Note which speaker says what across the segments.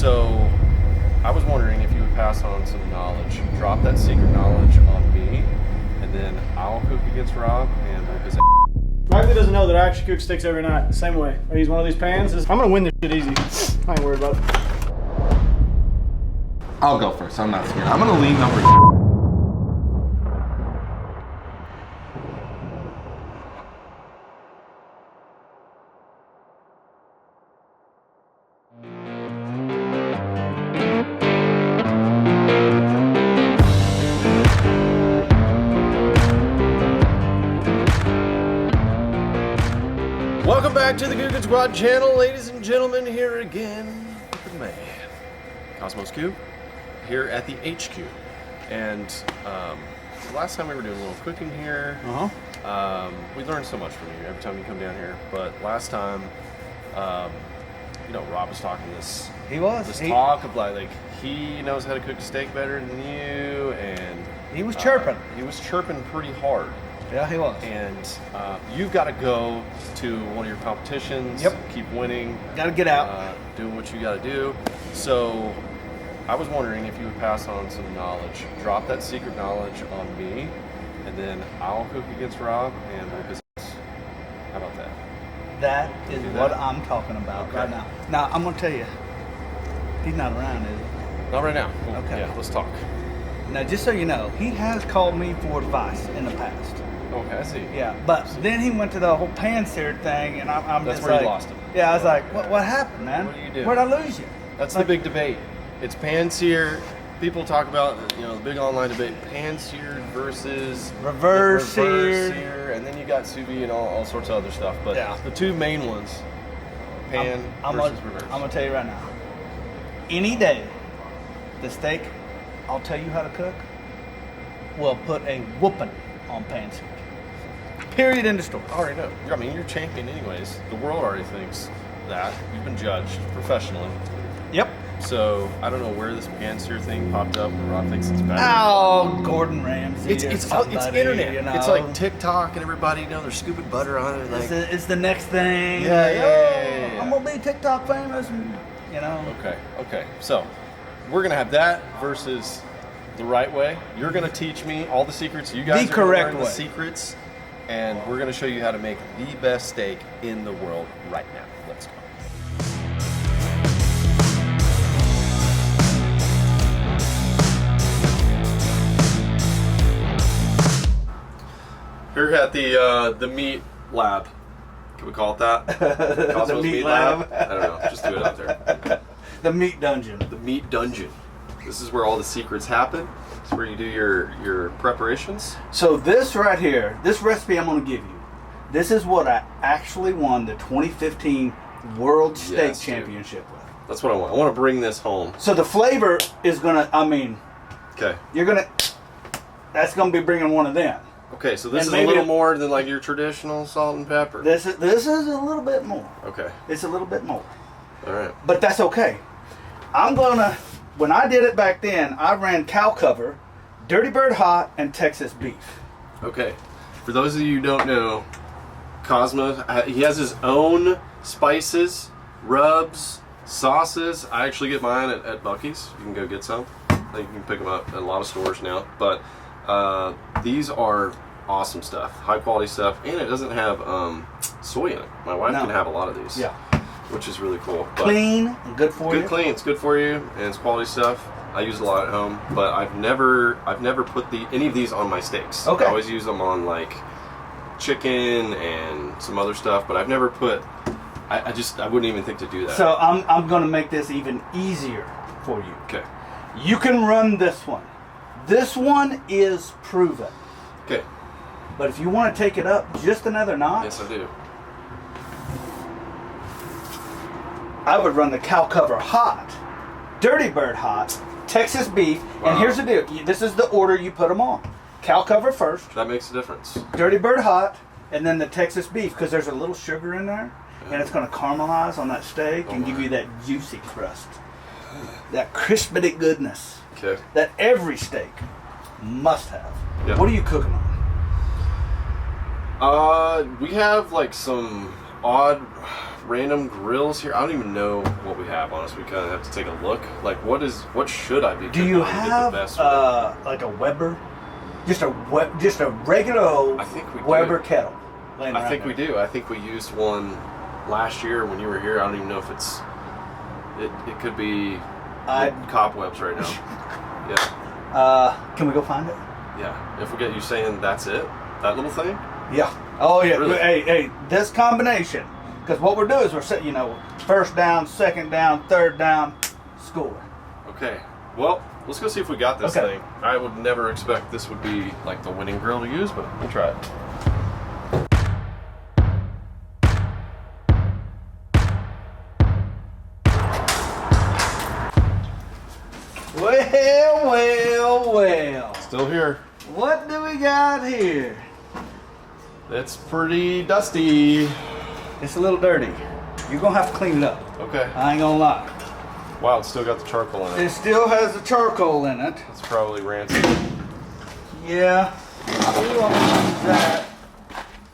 Speaker 1: So I was wondering if you would pass on some knowledge, drop that secret knowledge on me, and then I'll cook against Rob and whip his ass.
Speaker 2: Riley doesn't know that I actually cook steaks every night, same way. I use one of these pans. I'm gonna win this shit easy. I ain't worried about it.
Speaker 3: I'll go first. I'm not scared. I'm gonna lean over.
Speaker 1: Welcome back to the Googan Squad channel, ladies and gentlemen. Here again with the man, KosmosQ, here at the HQ. And last time we were doing a little cooking here. We learned so much from you every time you come down here. But last time, you know, Rob was talking this. Talk of like he knows how to cook a steak better than you, and
Speaker 4: he was chirping.
Speaker 1: He was chirping pretty hard.
Speaker 4: Yeah, he was.
Speaker 1: And you've got to go to one of your competitions.
Speaker 4: Yep.
Speaker 1: Keep winning.
Speaker 4: Got to get out.
Speaker 1: Doing what you got to do. So I was wondering if you would pass on some knowledge, drop that secret knowledge on me, and then I'll cook against Rob and whip his ass. How about that?
Speaker 4: That is what I'm talking about right now. Now, I'm going to tell you, he's not around, is he?
Speaker 1: Not right now. Well,
Speaker 4: Okay.
Speaker 1: Yeah, let's talk.
Speaker 4: Now, just so you know, he has called me for advice in the past.
Speaker 1: Okay, I see.
Speaker 4: Yeah, but then he went to the whole pan-seared thing, and I'm
Speaker 1: That's
Speaker 4: just
Speaker 1: where
Speaker 4: like,
Speaker 1: you lost him.
Speaker 4: Yeah, I was like, what happened, man?
Speaker 1: What do you do?
Speaker 4: Where'd I lose you?
Speaker 1: That's the big debate. It's pan-seared. People talk about, you know, the big online debate, pan-seared versus
Speaker 4: Reverse
Speaker 1: seared,
Speaker 4: seared.
Speaker 1: and then you got sous vide and all sorts of other stuff. But
Speaker 4: Yeah.
Speaker 1: the two main ones, pan versus reverse.
Speaker 4: I'm going to tell you right now. Any day, the steak I'll tell you how to cook will put a whooping on pan-seared. Period, in the story.
Speaker 1: I already know. I mean, you're champion anyways. The world already thinks that. You've been judged professionally.
Speaker 4: Yep.
Speaker 1: So I don't know where this pan-seared thing popped up. Rob thinks it's better.
Speaker 4: Oh, Gordon Ramsay.
Speaker 1: It's internet.
Speaker 4: You know?
Speaker 1: It's like TikTok and everybody, you know, they're scooping butter on it. Like,
Speaker 4: It's the next thing.
Speaker 1: Yeah.
Speaker 4: I'm gonna be TikTok famous, and, you know.
Speaker 1: Okay. So we're gonna have that versus the right way. You're gonna teach me all the secrets. You guys
Speaker 4: The
Speaker 1: are gonna
Speaker 4: correct
Speaker 1: learn
Speaker 4: way.
Speaker 1: the secrets, and we're gonna show you how to make the best steak in the world right now. Let's go. Here at the meat lab. Can we call it that?
Speaker 4: The meat lab.
Speaker 1: I don't know. Just do it out there.
Speaker 4: The meat dungeon.
Speaker 1: The meat dungeon. This is where all the secrets happen. It's where you do your preparations.
Speaker 4: So this right here, this recipe I'm gonna give you, this is what I actually won the 2015 World Steak
Speaker 1: Yes, dude.
Speaker 4: Championship with.
Speaker 1: That's what I want. I want to bring this home.
Speaker 4: So the flavor is gonna,
Speaker 1: Okay.
Speaker 4: that's gonna be bringing one of them.
Speaker 1: Okay, so this
Speaker 4: And
Speaker 1: is a
Speaker 4: maybe
Speaker 1: little more than like your traditional salt and pepper.
Speaker 4: This is a little bit more.
Speaker 1: Okay.
Speaker 4: It's a little bit more.
Speaker 1: All right.
Speaker 4: But that's okay. When I did it back then, I ran cow cover, Dirty Bird Hot, and Texas beef.
Speaker 1: Okay. For those of you who don't know, Cosmo, he has his own spices, rubs, sauces. I actually get mine at Buc-ee's. You can go get some. I think you can pick them up at a lot of stores now. But these are awesome stuff, high quality stuff, and it doesn't have soy in it. My wife can have a lot of these.
Speaker 4: Yeah.
Speaker 1: Which is really cool. But
Speaker 4: Clean and good for you.
Speaker 1: Good clean, it's good for you, and it's quality stuff. I use it a lot at home, but I've never put any of these on my steaks.
Speaker 4: Okay.
Speaker 1: I always use them on like chicken and some other stuff, but I've never put. I wouldn't even think to do that.
Speaker 4: So I'm going to make this even easier for you.
Speaker 1: Okay.
Speaker 4: You can run this one. This one is proven.
Speaker 1: Okay.
Speaker 4: But if you want to take it up just another notch,
Speaker 1: Yes, I do.
Speaker 4: I would run the cow cover hot, Dirty Bird hot, Texas beef,
Speaker 1: Wow.
Speaker 4: and here's the deal. This is the order you put them on. Cow cover first,
Speaker 1: That makes a difference.
Speaker 4: Dirty Bird hot, and then the Texas beef, because there's a little sugar in there, and it's going to caramelize on that steak and give you that juicy crust. That crispity goodness
Speaker 1: Okay.
Speaker 4: that every steak must have.
Speaker 1: Yeah.
Speaker 4: What are you cooking on?
Speaker 1: We have like some odd random grills here. I don't even know what we have, honestly. We kind of have to take a look. Like, what should I be
Speaker 4: Do
Speaker 1: cooking
Speaker 4: you
Speaker 1: on to get
Speaker 4: have
Speaker 1: the best with it?
Speaker 4: like a Weber? Just a regular old
Speaker 1: I think we do.
Speaker 4: Weber kettle.
Speaker 1: I think we do. I think we used one last year when you were here. I don't even know if it's. It could be cobwebs right now. Yeah.
Speaker 4: Can we go find it?
Speaker 1: Yeah. If we get you saying that's it, that little thing.
Speaker 4: Yeah. Oh yeah.
Speaker 1: Really?
Speaker 4: Hey, this combination. Because what we're doing is we're setting, first down, second down, third down, score.
Speaker 1: Okay. Well, let's go see if we got this
Speaker 4: Okay.
Speaker 1: thing. I would never expect this would be like the winning grill to use, but we'll try it.
Speaker 4: Well.
Speaker 1: Still here.
Speaker 4: What do we got here?
Speaker 1: It's pretty dusty.
Speaker 4: It's a little dirty. You're going to have to clean it up.
Speaker 1: Okay.
Speaker 4: I ain't going to lie.
Speaker 1: Wow, it's still got the charcoal in it.
Speaker 4: It still has the charcoal in it.
Speaker 1: It's probably rancid.
Speaker 4: Yeah. We won't use that.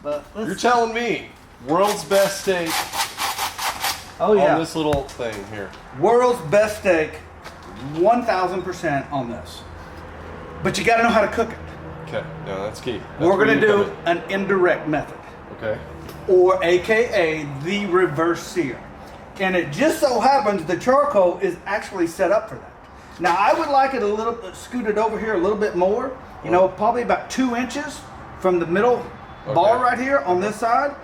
Speaker 4: But
Speaker 1: You're telling me world's best steak
Speaker 4: oh yeah.
Speaker 1: on this little thing here.
Speaker 4: World's best steak, 1,000% on this. But you got to know how to cook it.
Speaker 1: Okay, no, that's key.
Speaker 4: We're going to do an indirect method,
Speaker 1: Okay.
Speaker 4: or AKA the reverse sear. And it just so happens the charcoal is actually set up for that. Now I would like it a little scooted over here a little bit more, probably about 2 inches from the middle bar right here on this side.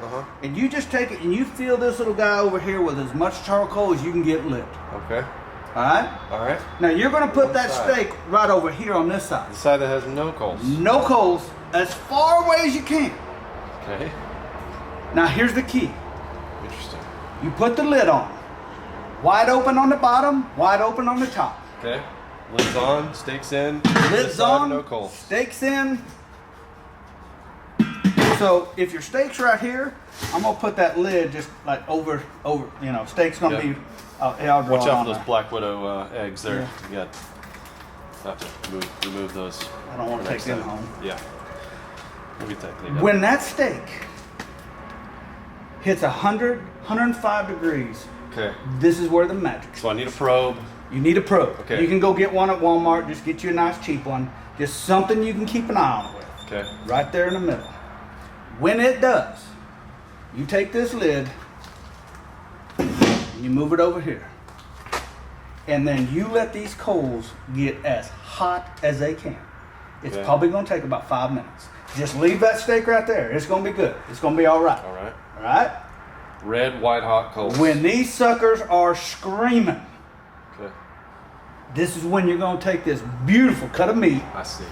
Speaker 4: And you just take it and you fill this little guy over here with as much charcoal as you can get lit.
Speaker 1: Okay.
Speaker 4: All right?
Speaker 1: All right.
Speaker 4: Now you're going to put that
Speaker 1: side?
Speaker 4: steak right over here on this side.
Speaker 1: The side that has no coals.
Speaker 4: No coals, as far away as you can.
Speaker 1: Okay.
Speaker 4: Now here's the key.
Speaker 1: Interesting.
Speaker 4: You put the lid on. Wide open on the bottom, wide open on the top.
Speaker 1: Okay. Lids on, steaks in. This
Speaker 4: Lids
Speaker 1: side,
Speaker 4: on,
Speaker 1: no coals.
Speaker 4: steaks in. So if your steak's right here, I'm gonna put that lid just like over. Steak's gonna
Speaker 1: Yeah.
Speaker 4: be. I'll draw
Speaker 1: Watch
Speaker 4: it
Speaker 1: out
Speaker 4: on
Speaker 1: for those
Speaker 4: there.
Speaker 1: Black Widow eggs there.
Speaker 4: Yeah.
Speaker 1: You got have to remove those.
Speaker 4: I don't want to
Speaker 1: for
Speaker 4: take
Speaker 1: next
Speaker 4: them
Speaker 1: time.
Speaker 4: home.
Speaker 1: Yeah. We'll get that cleaned up.
Speaker 4: When that steak hits 100, 105 degrees,
Speaker 1: Okay.
Speaker 4: this is where the magic.
Speaker 1: So I need a probe.
Speaker 4: You need a probe.
Speaker 1: Okay.
Speaker 4: You can go get one at Walmart. Just get you a nice cheap one. Just something you can keep an eye on it with.
Speaker 1: Okay.
Speaker 4: Right there in the middle. When it does, you take this lid and you move it over here. And then you let these coals get as hot as they can. It's
Speaker 1: Okay.
Speaker 4: probably going to take about 5 minutes. Just leave that steak right there. It's going to be good. It's going to be all right.
Speaker 1: All right.
Speaker 4: All right?
Speaker 1: Red, white, hot coals.
Speaker 4: When these suckers are screaming,
Speaker 1: Okay.
Speaker 4: this is when you're going to take this beautiful cut of meat
Speaker 1: I see.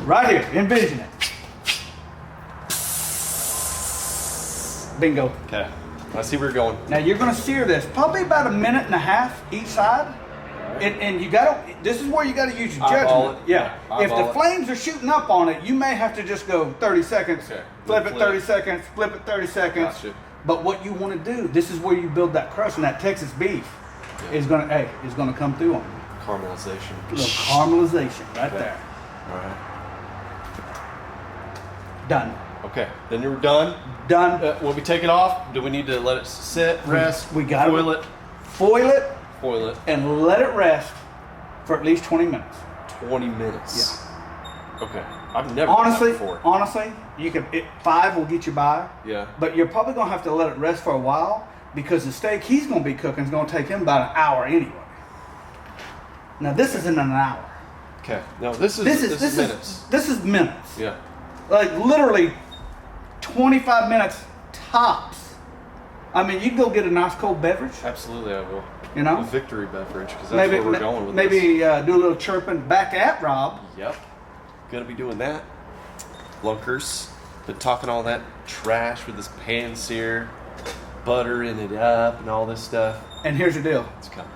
Speaker 4: right here. Envision it. Bingo.
Speaker 1: Okay. I see where you're going.
Speaker 4: Now you're going to sear this probably about 1.5 minutes each side. And you got to, this is where you got to use your
Speaker 1: Eyeball
Speaker 4: judgment.
Speaker 1: it.
Speaker 4: Yeah.
Speaker 1: Yeah,
Speaker 4: If
Speaker 1: eyeball
Speaker 4: the
Speaker 1: it.
Speaker 4: flames are shooting up on it, you may have to just go 30 seconds,
Speaker 1: Okay.
Speaker 4: flip it
Speaker 1: Flip.
Speaker 4: 30 seconds, flip it 30 seconds.
Speaker 1: Gotcha.
Speaker 4: But what you want to do, this is where you build that crust, and that Texas beef is going to, is going to come through on it.
Speaker 1: Caramelization.
Speaker 4: A little caramelization right
Speaker 1: Okay.
Speaker 4: there.
Speaker 1: All right.
Speaker 4: Done.
Speaker 1: Okay. Then you're done.
Speaker 4: Done.
Speaker 1: When we take it off, do we need to let it sit, rest?
Speaker 4: We got
Speaker 1: foil it.
Speaker 4: Foil it
Speaker 1: Foil it.
Speaker 4: and let it rest for at least 20 minutes.
Speaker 1: 20 minutes. Yeah. Okay. I've never done that before.
Speaker 4: Honestly, you can. 5 will get you by.
Speaker 1: Yeah.
Speaker 4: But you're probably gonna have to let it rest for a while because the steak he's gonna be cooking is gonna take him about an hour anyway. Now this isn't an hour.
Speaker 1: Okay. No, this is minutes.
Speaker 4: This is minutes.
Speaker 1: Yeah.
Speaker 4: Like literally 25 minutes tops. I mean, you can go get a nice cold beverage.
Speaker 1: Absolutely, I will.
Speaker 4: You know?
Speaker 1: A victory beverage, because that's where we're going with
Speaker 4: maybe
Speaker 1: this.
Speaker 4: do a little chirping back at Rob.
Speaker 1: Yep. Gonna be doing that. Lunkers. Been talking all that trash with this pan sear, buttering it up and all this stuff.
Speaker 4: And here's the deal.
Speaker 1: It's coming.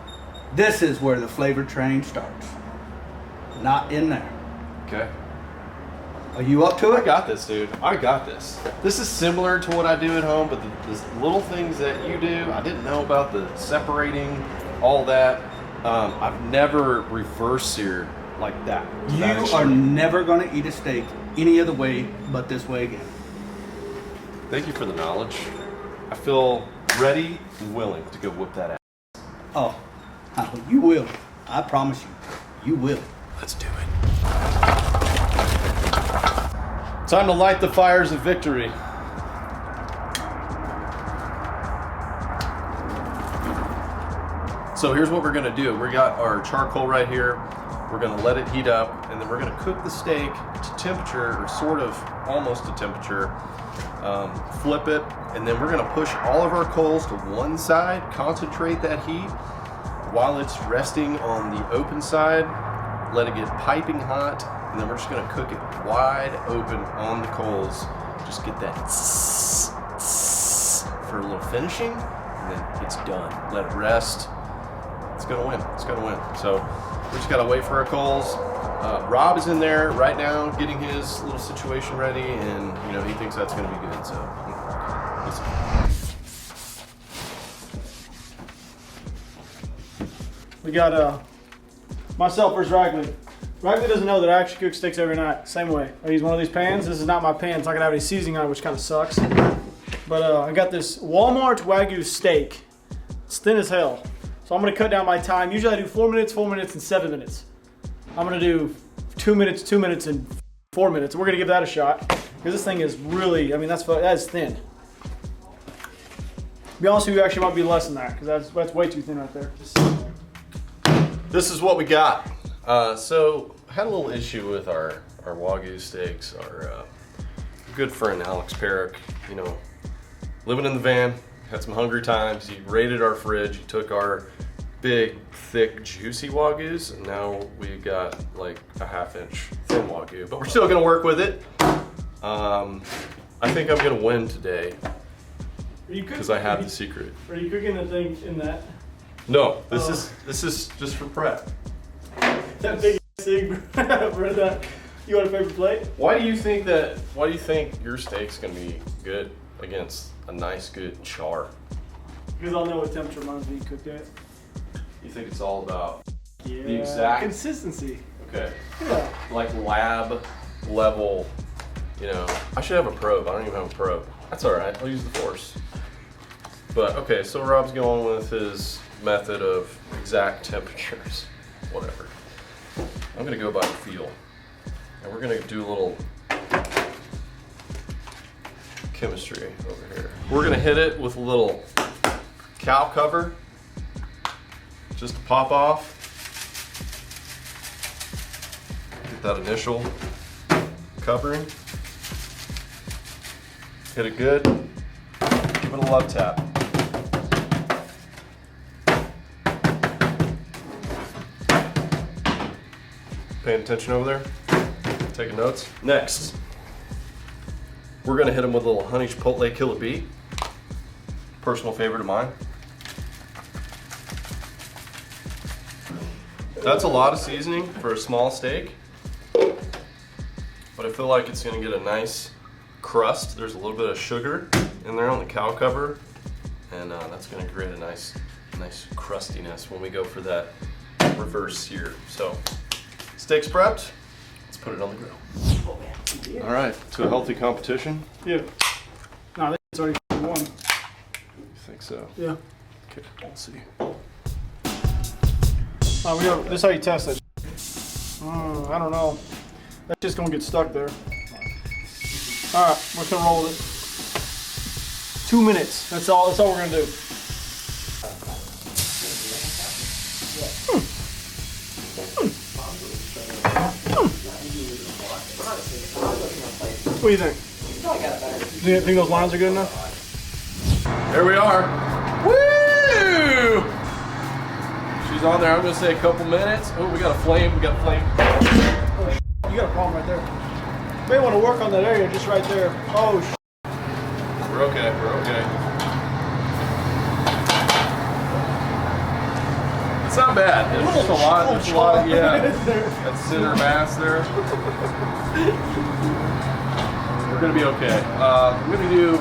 Speaker 4: This is where the flavor train starts. Not in there.
Speaker 1: Okay.
Speaker 4: Are you up to
Speaker 1: I
Speaker 4: it?
Speaker 1: got this, dude. I got this. This is similar to what I do at home, but the little things that you do, I didn't know about the separating, all that. I've never reverse seared like that.
Speaker 4: You
Speaker 1: That
Speaker 4: are
Speaker 1: extreme.
Speaker 4: never going to eat a steak any other way but this way again.
Speaker 1: Thank you for the knowledge. I feel ready and willing to go whoop that ass.
Speaker 4: Oh, you will. I promise you. You will.
Speaker 1: Let's do it. Time to light the fires of victory. So here's what we're gonna do. We got our charcoal right here. We're gonna let it heat up, and then we're gonna cook the steak to temperature, or sort of almost to temperature. Flip it, and then we're gonna push all of our coals to one side, concentrate that heat while it's resting on the open side. Let it get piping hot, and then we're just gonna cook it wide open on the coals. Just get that for a little finishing, and then it's done. Let it rest. It's gonna win. It's gonna win. So we just gotta wait for our coals. Rob is in there right now getting his little situation ready, and you know he thinks that's gonna be good. So listen.
Speaker 2: We got myself versus Ragley. Ragley doesn't know that I actually cook steaks every night, same way. I use one of these pans. This is not my pan. It's not gonna have any seasoning on it, which kind of sucks. But I got this Walmart Wagyu steak. It's thin as hell. So I'm gonna cut down my time. Usually I do 4 minutes, 4 minutes, and 7 minutes. I'm gonna do 2 minutes, 2 minutes, and 4 minutes. We're gonna give that a shot. Because this thing is really, I mean, that is thin. To be honest with you, actually might be less than that, because that's way too thin right there.
Speaker 1: This is what we got. So I had a little issue with our Wagyu steaks. Our good friend Alex Perrick, you know, living in the van, had some hungry times. He raided our fridge. He took our big, thick, juicy Wagyus, and now we got like a ½ inch thin Wagyu, but we're still gonna work with it. I think I'm gonna win today because I have the secret.
Speaker 2: Are you cooking the thing in that?
Speaker 1: No, this is just for prep.
Speaker 2: That big thing for that. You want a paper plate?
Speaker 1: Why do you think your steak's gonna be good against a nice, good char?
Speaker 2: Because I'll know what temperature mine's being cooked at.
Speaker 1: You think it's all about
Speaker 2: Yeah.
Speaker 1: the exact
Speaker 2: consistency?
Speaker 1: Okay.
Speaker 2: Yeah.
Speaker 1: Like lab level, you know. I should have a probe. I don't even have a probe. That's all right. I'll use the force. But okay, so Rob's going with his method of exact temperatures. Whatever. I'm gonna go by feel, and we're gonna do a little chemistry over here. We're gonna hit it with a little cow cover, just to pop off. Get that initial covering. Hit it good. Give it a love tap. Paying attention over there? Taking notes? Next, we're gonna hit them with a little honey chipotle kill a beet. Personal favorite of mine. That's a lot of seasoning for a small steak, but I feel like it's gonna get a nice crust. There's a little bit of sugar in there on the cow cover, and that's gonna create a nice crustiness when we go for that reverse sear. So, steak's prepped. Let's put it on the grill. All right, to a healthy competition.
Speaker 2: Yeah. No, it's already won.
Speaker 1: You think so?
Speaker 2: Yeah.
Speaker 1: Okay, we'll see.
Speaker 2: This is how you test it. I don't know. That's just gonna get stuck there. All right, we're just gonna roll with it. 2 minutes. That's all we're gonna do. What do you think? Do you think those lines are good enough?
Speaker 1: There we are. Woo! She's on there. I'm gonna say a couple minutes. Oh, we got a flame.
Speaker 2: You got a problem right there. You may want to work on that area just right there. Oh,
Speaker 1: We're okay. We're okay. It's not bad. There's just a lot. There's a lot. Yeah. That center mass there. We're gonna be okay. I'm gonna do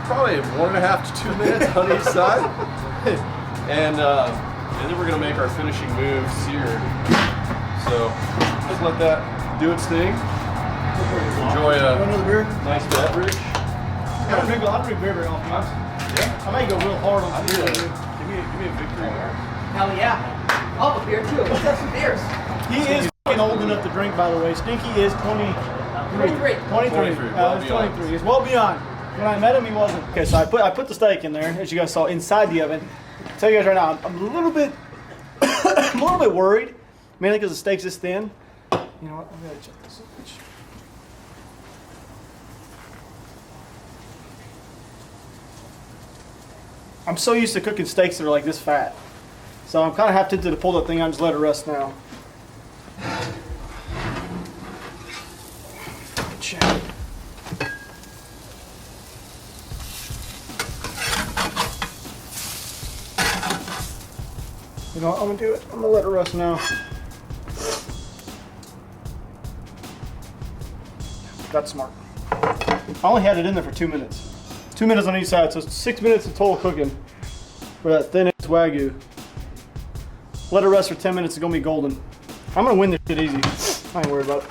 Speaker 1: probably 1.5 to 2 minutes on each side, and then we're gonna make our finishing move, sear. So just let that do its thing. Enjoy a
Speaker 2: another beer?
Speaker 1: nice beverage.
Speaker 2: I don't drink beer very often.
Speaker 1: Yeah.
Speaker 2: I may go real hard on
Speaker 1: Give
Speaker 2: some
Speaker 1: me
Speaker 2: beer.
Speaker 1: a victory there.
Speaker 5: Hell yeah. I'll have a beer too. Let's have some beers.
Speaker 2: He is fucking old enough to drink, by the way. Stinky is 23.
Speaker 5: 23.
Speaker 2: 23.
Speaker 1: Well
Speaker 2: He's
Speaker 1: beyond.
Speaker 2: 23. He's well beyond. When I met him, he wasn't. Okay, so I put the steak in there, as you guys saw, inside the oven. I'll tell you guys right now, I'm a little bit, I'm a little bit worried, mainly because the steak's this thin. You know what? I'm gonna check this. I'm so used to cooking steaks that are like this fat, so I'm kind of half tempted to pull that thing out and just let it rest now. Check. You know what, I'm gonna do it. I'm gonna let it rest now. That's smart. I only had it in there for 2 minutes. 2 minutes on each side, so 6 minutes of total cooking for that thin ass Wagyu. Let it rest for 10 minutes, it's gonna be golden. I'm gonna win this shit easy. I ain't worried about it.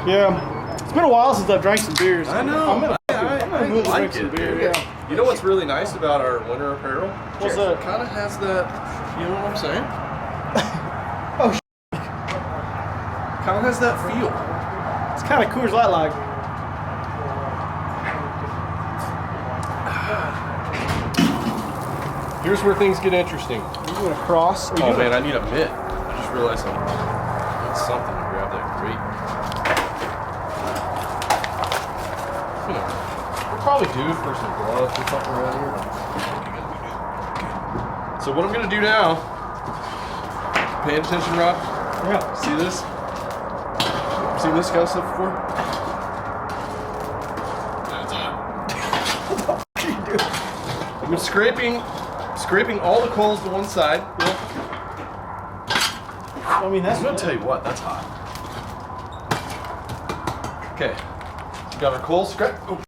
Speaker 2: Yeah, it's been a while since I've drank some beers.
Speaker 1: I know.
Speaker 2: I'm gonna
Speaker 1: I
Speaker 2: move to
Speaker 1: like
Speaker 2: drink some
Speaker 1: it,
Speaker 2: beer.
Speaker 1: dude.
Speaker 2: Yeah.
Speaker 1: You know what's really nice about our winter apparel?
Speaker 2: What's that?
Speaker 1: Kind of has that. You know what I'm saying?
Speaker 2: Oh,
Speaker 1: Kind of has that feel.
Speaker 2: it's kind of Coors Light like.
Speaker 1: Here's where things get interesting.
Speaker 2: You doing a cross?
Speaker 1: Oh man, I need a mitt. I just realized I need something to grab that grate. You know, we'll probably do for some gloves or something around here. Okay. So what I'm gonna do now, paying attention, Rob?
Speaker 2: Yeah.
Speaker 1: See this? Seen this kind of stuff before? That's it. I've been scraping all the coals to one side.
Speaker 2: I mean, that's
Speaker 1: I'm gonna tell you what, that's hot. Okay, we got our coals scraped. Oh.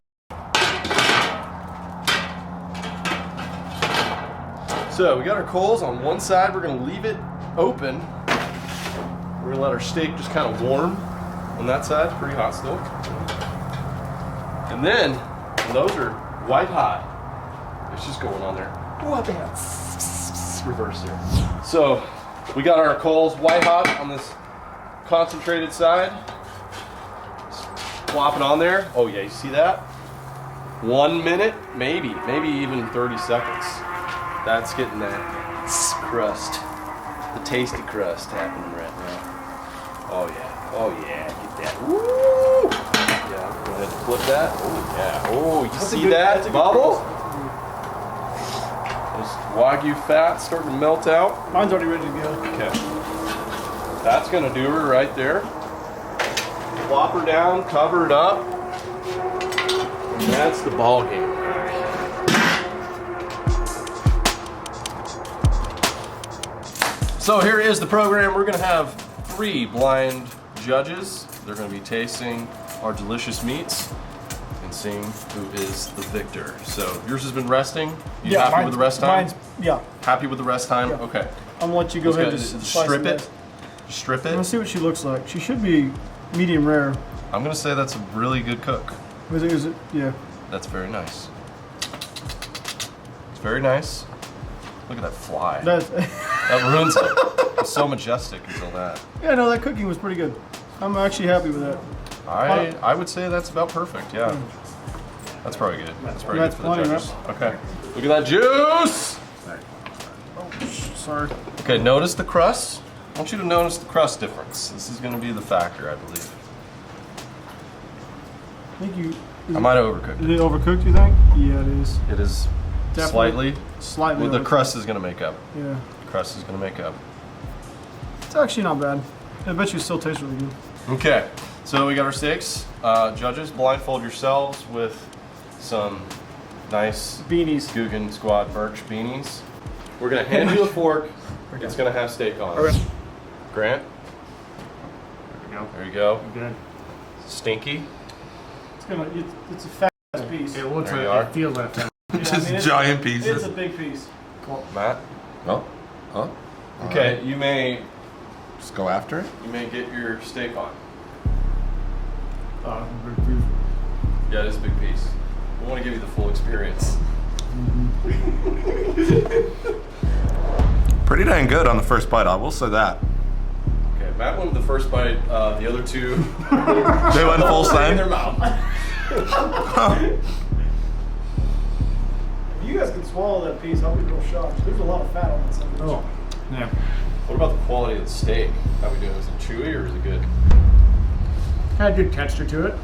Speaker 1: So we got our coals on one side. We're gonna leave it open. We're gonna let our steak just kind of warm on that side. It's pretty hot still. And then, when those are white hot, it's just going on there. What the hell? Reverse there. So we got our coals white hot on this concentrated side. Plop it on there. Oh yeah, you see that? 1 minute, maybe even 30 seconds. That's getting that crust, the tasty crust happening right now. Oh yeah, get that. Woo! Yeah, go ahead and flip that. Oh yeah. Oh, you see that bubble? This Wagyu fat starting to melt out.
Speaker 2: Mine's already ready to go.
Speaker 1: Okay. That's gonna do her right there. Plop her down, cover it up. And that's the ball game. So here is the program. We're gonna have 3 blind judges. They're gonna be tasting our delicious meats and seeing who is the victor. So yours has been resting. You happy with the rest time?
Speaker 2: Yeah.
Speaker 1: Happy with the rest time?
Speaker 2: Yeah.
Speaker 1: Okay.
Speaker 2: I'm gonna let you go
Speaker 1: Just
Speaker 2: ahead and
Speaker 1: gotta
Speaker 2: just slice
Speaker 1: strip
Speaker 2: them
Speaker 1: it.
Speaker 2: nice.
Speaker 1: Strip
Speaker 2: Let's
Speaker 1: it.
Speaker 2: see what she looks like. She should be medium rare.
Speaker 1: I'm gonna say that's a really good cook.
Speaker 2: Is it? Yeah.
Speaker 1: That's very nice. It's very nice. Look at that fly.
Speaker 2: That's,
Speaker 1: That ruins it. It's so majestic until that.
Speaker 2: yeah, no, that cooking was pretty good. I'm actually happy with that.
Speaker 1: I would say that's about perfect, yeah. That's probably good. That's probably
Speaker 2: That's
Speaker 1: good for the
Speaker 2: plenty,
Speaker 1: judges. Okay. Look at that juice!
Speaker 2: Sorry.
Speaker 1: Okay, notice the crust. I want you to notice the crust difference. This is going to be the factor, I believe.
Speaker 2: I think you.
Speaker 1: I might have overcooked
Speaker 2: Is
Speaker 1: it.
Speaker 2: it overcooked? You think? Yeah, it is.
Speaker 1: It is
Speaker 2: Definitely.
Speaker 1: slightly.
Speaker 2: Slightly.
Speaker 1: Well, the
Speaker 2: overcooked.
Speaker 1: crust is going to make up.
Speaker 2: Yeah.
Speaker 1: The crust is going to make up.
Speaker 2: It's actually not bad. I bet you it still tastes really good.
Speaker 1: Okay, so we got our steaks. Judges, blindfold yourselves with some nice
Speaker 2: Beanies.
Speaker 1: Googan Squad merch beanies. We're gonna hand you a fork. It's gonna have steak on it.
Speaker 2: Okay.
Speaker 1: Grant, there you go.
Speaker 5: Good.
Speaker 1: Stinky.
Speaker 2: It's a fat piece.
Speaker 5: It looks
Speaker 1: There you
Speaker 5: like
Speaker 1: are.
Speaker 5: it feels like that.
Speaker 3: Just giant
Speaker 2: It's
Speaker 3: pieces.
Speaker 2: a big piece.
Speaker 1: Matt.
Speaker 3: Oh, oh.
Speaker 1: Okay,
Speaker 3: Alright.
Speaker 1: you may
Speaker 3: Just go after it.
Speaker 1: get your steak on.
Speaker 5: Uh,
Speaker 1: Yeah, it is a big piece. We want to give you the full experience.
Speaker 3: Pretty dang good on the first bite, I will say that.
Speaker 1: Okay, Matt went with the first bite. The other two,
Speaker 3: They went full
Speaker 1: in
Speaker 3: send.
Speaker 1: their mouth.
Speaker 2: If you guys can swallow that piece, I'll be real shocked. There's a lot of fat on that sandwich.
Speaker 6: Oh, yeah.
Speaker 1: What about the quality of the steak? How we doing? Is it chewy or is it good?
Speaker 6: Had good texture to it.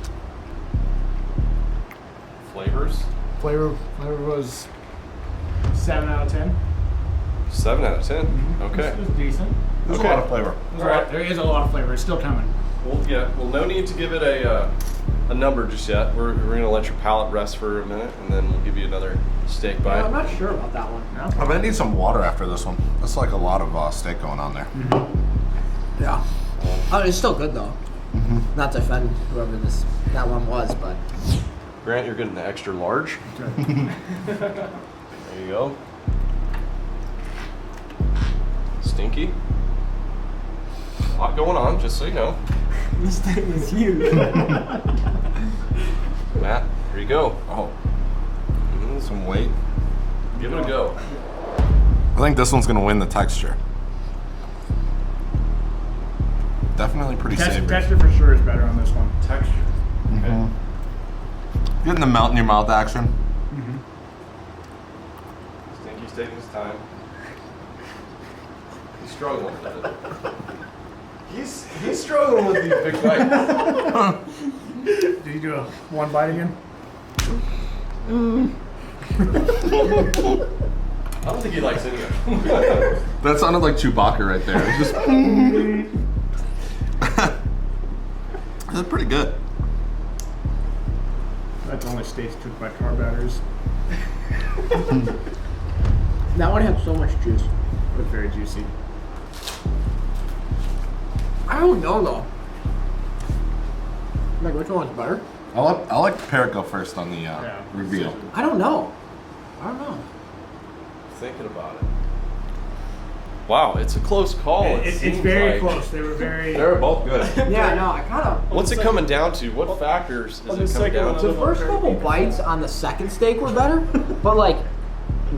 Speaker 1: Flavors?
Speaker 6: Flavor was 7 out of 10.
Speaker 1: 7 out of 10. Okay.
Speaker 6: It was decent.
Speaker 3: There's
Speaker 1: Okay.
Speaker 3: a lot of flavor.
Speaker 6: There is a lot of flavor. It's still coming.
Speaker 1: Well, yeah. Well, no need to give it a number just yet. We're gonna let your palate rest for a minute, and then we'll give you another steak bite.
Speaker 5: I'm not sure about that one.
Speaker 6: Yeah.
Speaker 3: I'm gonna need some water after this one. That's like a lot of steak going on there.
Speaker 5: Yeah. Oh, it's still good though. Not to offend whoever that one was, but
Speaker 1: Grant, you're getting the extra large. There you go. Stinky. A lot going on, just so you know.
Speaker 5: this thing is huge.
Speaker 1: Matt, here you go.
Speaker 3: Oh, some weight.
Speaker 1: Give it a go.
Speaker 3: I think this one's gonna win the texture. Definitely pretty savory.
Speaker 6: Texture for sure is better on this one.
Speaker 1: Texture. Okay.
Speaker 3: Getting the melt in your mouth action.
Speaker 1: Stinky's taking his time. He's struggling with it. He's struggling with these big bites.
Speaker 6: Did you do a one bite again?
Speaker 1: I don't think he likes any of them.
Speaker 3: That sounded like Chewbacca right there. It was just. That's pretty good.
Speaker 6: That's only states took by car batteries.
Speaker 5: That one had so much juice.
Speaker 6: But very juicy.
Speaker 5: I don't know though. Like which one's better?
Speaker 3: I like Parrot go first on the reveal.
Speaker 5: I don't know. I don't know.
Speaker 1: Thinking about it. Wow, it's a close call.
Speaker 6: It's
Speaker 1: seems
Speaker 6: very
Speaker 1: like.
Speaker 6: close. They were very.
Speaker 3: They're both good.
Speaker 5: Yeah, no, I kind of.
Speaker 1: What's it coming down to? What factors
Speaker 2: on
Speaker 1: is
Speaker 2: the
Speaker 1: it coming
Speaker 2: second
Speaker 1: down
Speaker 2: one,
Speaker 1: to?
Speaker 5: The first couple bites on the second steak were better, but like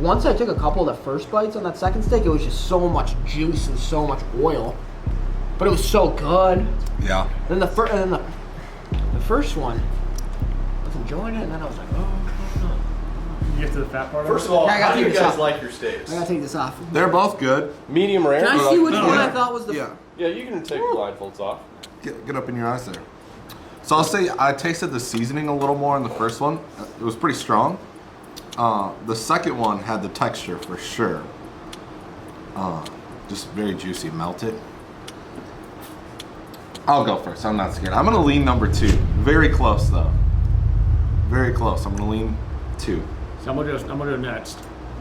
Speaker 5: once I took a couple of the first bites on that second steak, it was just so much juice and so much oil. But it was so good.
Speaker 3: Yeah.
Speaker 5: Then the first one, I was enjoying it, and then I was like, oh,
Speaker 6: You get to the fat part
Speaker 1: First
Speaker 6: of
Speaker 1: of all,
Speaker 5: Yeah, I gotta
Speaker 1: how do you
Speaker 5: take this
Speaker 1: guys
Speaker 5: off.
Speaker 1: like your steaks?
Speaker 5: I gotta take this off.
Speaker 3: They're both good.
Speaker 1: Medium rare?
Speaker 5: Can I see which one I thought was the?
Speaker 3: Yeah.
Speaker 1: Yeah, you can take the blindfolds off.
Speaker 3: Get up in your eyes there. So I'll say I tasted the seasoning a little more in the first one. It was pretty strong. The second one had the texture for sure. Just very juicy, melted. I'll go first. I'm not scared. I'm gonna lean number 2. Very close though. Very close. I'm gonna lean 2.
Speaker 6: So I'm gonna do next.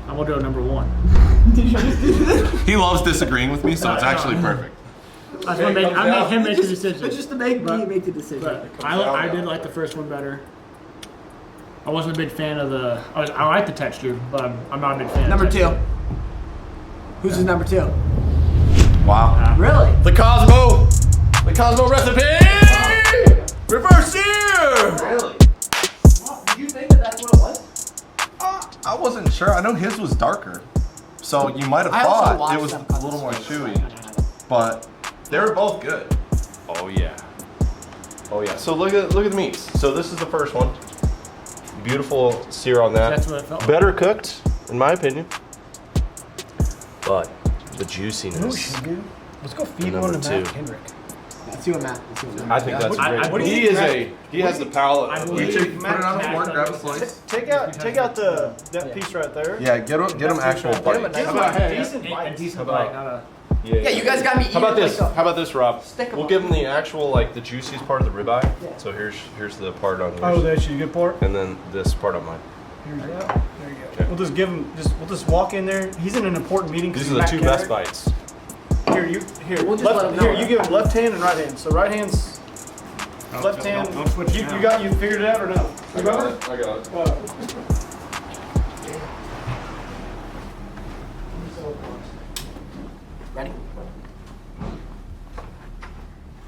Speaker 6: I'm gonna do number 1.
Speaker 3: He loves disagreeing with me, so it's actually perfect.
Speaker 6: I made him make the decision.
Speaker 5: It's just to make me make the decision.
Speaker 6: But I did like the first one better. I wasn't a big fan of the. I like the texture, but I'm not a big fan.
Speaker 5: Number
Speaker 6: of
Speaker 5: 2. Who's his number 2?
Speaker 3: Wow.
Speaker 5: Really?
Speaker 1: The Cosmo recipe! Reverse Sear!
Speaker 5: Really? Did you think that that's what it was?
Speaker 3: I wasn't sure. I know his was darker. So you might have
Speaker 5: I also
Speaker 3: thought
Speaker 5: watched
Speaker 3: it was
Speaker 5: them
Speaker 3: a
Speaker 5: cut
Speaker 3: little
Speaker 5: the
Speaker 3: more
Speaker 5: steaks,
Speaker 3: chewy.
Speaker 5: so I had it.
Speaker 3: But they were both good.
Speaker 1: Oh yeah. Oh yeah. So look at the meats. So this is the first one. Beautiful sear on that.
Speaker 6: That's what it felt like.
Speaker 1: Better cooked, in my opinion. But the juiciness.
Speaker 2: Let's go feed
Speaker 1: Number
Speaker 2: one to Matt
Speaker 1: 2.
Speaker 2: Kendrick.
Speaker 5: Let's see what Matt. Let's see what Matt.
Speaker 1: I think that's
Speaker 6: I-
Speaker 1: great.
Speaker 6: I-
Speaker 1: He has the palate.
Speaker 6: I
Speaker 1: of
Speaker 6: believe-
Speaker 1: a-
Speaker 3: Put it on the fork, grab a slice.
Speaker 2: Take out that piece right there.
Speaker 3: Yeah, get him actual
Speaker 2: Give him a
Speaker 3: bites.
Speaker 2: nice
Speaker 1: How about-
Speaker 2: decent
Speaker 6: A
Speaker 2: bite.
Speaker 6: decent bite, not a.
Speaker 5: Yeah, you guys got me.
Speaker 1: How about
Speaker 5: eating
Speaker 1: this?
Speaker 5: like a-
Speaker 1: How about this, Rob?
Speaker 5: Stick 'em
Speaker 1: We'll
Speaker 5: up.
Speaker 1: give him the actual, like, the juiciest part of the ribeye.
Speaker 5: Yeah.
Speaker 1: So here's the part on yours.
Speaker 2: Oh, that's you good part.
Speaker 1: And then this part on mine.
Speaker 2: There you go. We'll just give him. We'll just walk in there. He's in an important meeting. 'cause
Speaker 1: These
Speaker 2: he's
Speaker 1: are the
Speaker 2: Matt
Speaker 1: 2 best
Speaker 2: Kendrick.
Speaker 1: bites.
Speaker 2: Here.
Speaker 5: We'll just let him know.
Speaker 2: Here, you give him left hand and right hand. So right hand's left hand.
Speaker 6: Don't switch
Speaker 2: You
Speaker 6: now.
Speaker 2: you figured it out or no? You got it?
Speaker 1: I got it.
Speaker 5: Ready?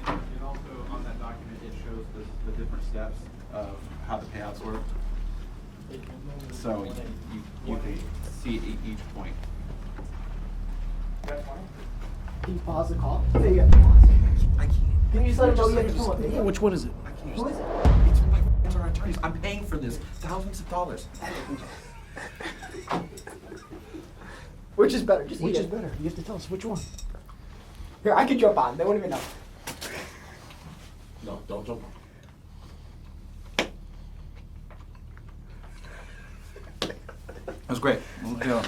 Speaker 7: And also on that document, it shows the different steps of how the payouts work. So you can see each point.
Speaker 5: Can you pause the call? Yeah, you got to pause.
Speaker 7: I can't.
Speaker 5: Can you just let him know you have to pull it?
Speaker 2: Which one is it?
Speaker 7: I can't.
Speaker 5: Who is it?
Speaker 7: It's my friends are attorneys. I'm paying for this. Thousands of dollars.
Speaker 5: Which is better? Just
Speaker 2: Which
Speaker 5: eat
Speaker 2: is
Speaker 5: it.
Speaker 2: better? You have to tell us which one.
Speaker 5: Here, I can jump on. They won't even know.
Speaker 1: No, don't jump.
Speaker 7: That's great. Yeah.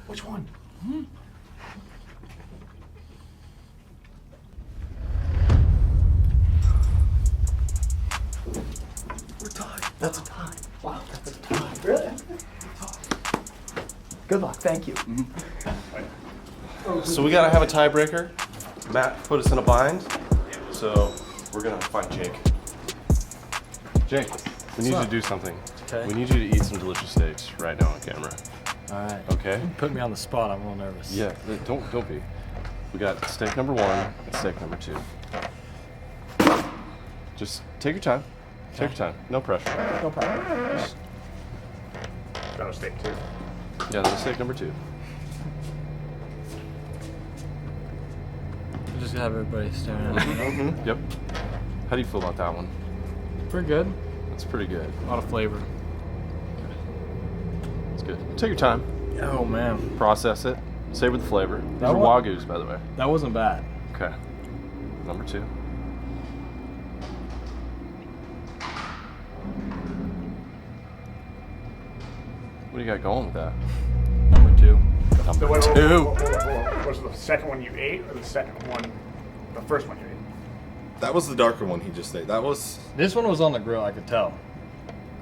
Speaker 2: Which one?
Speaker 1: We're tied. That's a tie.
Speaker 5: Wow, that's a tie. Really? Good luck. Thank you.
Speaker 1: So we gotta have a tiebreaker. Matt put us in a bind, so we're gonna find Jake. Jake, we need you to do something.
Speaker 8: Okay.
Speaker 1: We need you to eat some delicious steaks right now on camera.
Speaker 8: All right.
Speaker 1: Okay?
Speaker 8: Put me on the spot. I'm a little nervous.
Speaker 1: Yeah, don't be. We got steak number 1 and steak number 2. Just take your time. Take your time. No pressure.
Speaker 5: No problem.
Speaker 6: Got a steak too.
Speaker 1: Yeah, that's steak number 2.
Speaker 8: Just have everybody staring at me.
Speaker 1: Mm-hmm. Yep. How do you feel about that one?
Speaker 8: Pretty good.
Speaker 1: That's pretty good.
Speaker 8: A lot of flavor.
Speaker 1: It's good. Take your time.
Speaker 8: Oh man,
Speaker 1: Process it. Savor the flavor. These
Speaker 8: That
Speaker 1: are
Speaker 8: one-
Speaker 1: Wagyus, by the way.
Speaker 8: that wasn't bad.
Speaker 1: Okay. Number 2. What do you got going with that?
Speaker 8: Number 2.
Speaker 1: Number 2.
Speaker 6: Was the second one you ate, or the second one, the first one you ate?
Speaker 3: That was the darker one he just ate. That was.
Speaker 8: This one was on the grill. I could tell.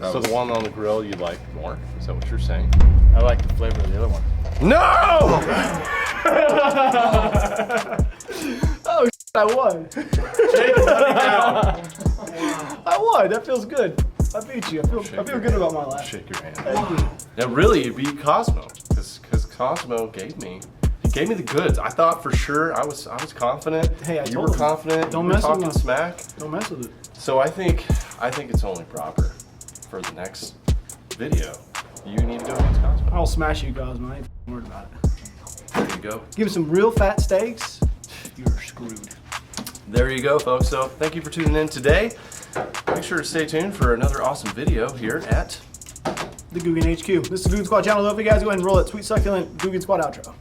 Speaker 3: That
Speaker 1: So
Speaker 3: was
Speaker 1: the one on the grill you like more? Is that what you're saying?
Speaker 8: I like the flavor of the other one.
Speaker 1: No!
Speaker 2: Oh, I won. I won. That feels good. I beat you. I feel good about my life.
Speaker 1: Shake your hand.
Speaker 2: Thank you.
Speaker 1: Yeah, really, you beat Cosmo, because Cosmo gave me the goods. I thought for sure I was confident.
Speaker 2: Hey, I
Speaker 1: you
Speaker 2: told
Speaker 1: were
Speaker 2: him.
Speaker 1: confident.
Speaker 2: Don't
Speaker 1: you were
Speaker 2: mess with
Speaker 1: talking
Speaker 2: my-
Speaker 1: smack.
Speaker 2: Don't mess with it.
Speaker 1: So I think it's only proper for the next video. You need to go against Cosmo.
Speaker 2: I'll smash you, Cosmo. I ain't worried about it.
Speaker 1: There you go.
Speaker 2: Give me some real fat steaks.
Speaker 1: You're screwed. There you go, folks. So thank you for tuning in today. Make sure to stay tuned for another awesome video here at
Speaker 2: The Googan HQ. This is the Googan Squad channel. Though, if you guys go ahead and roll that sweet succulent Googan Squad outro.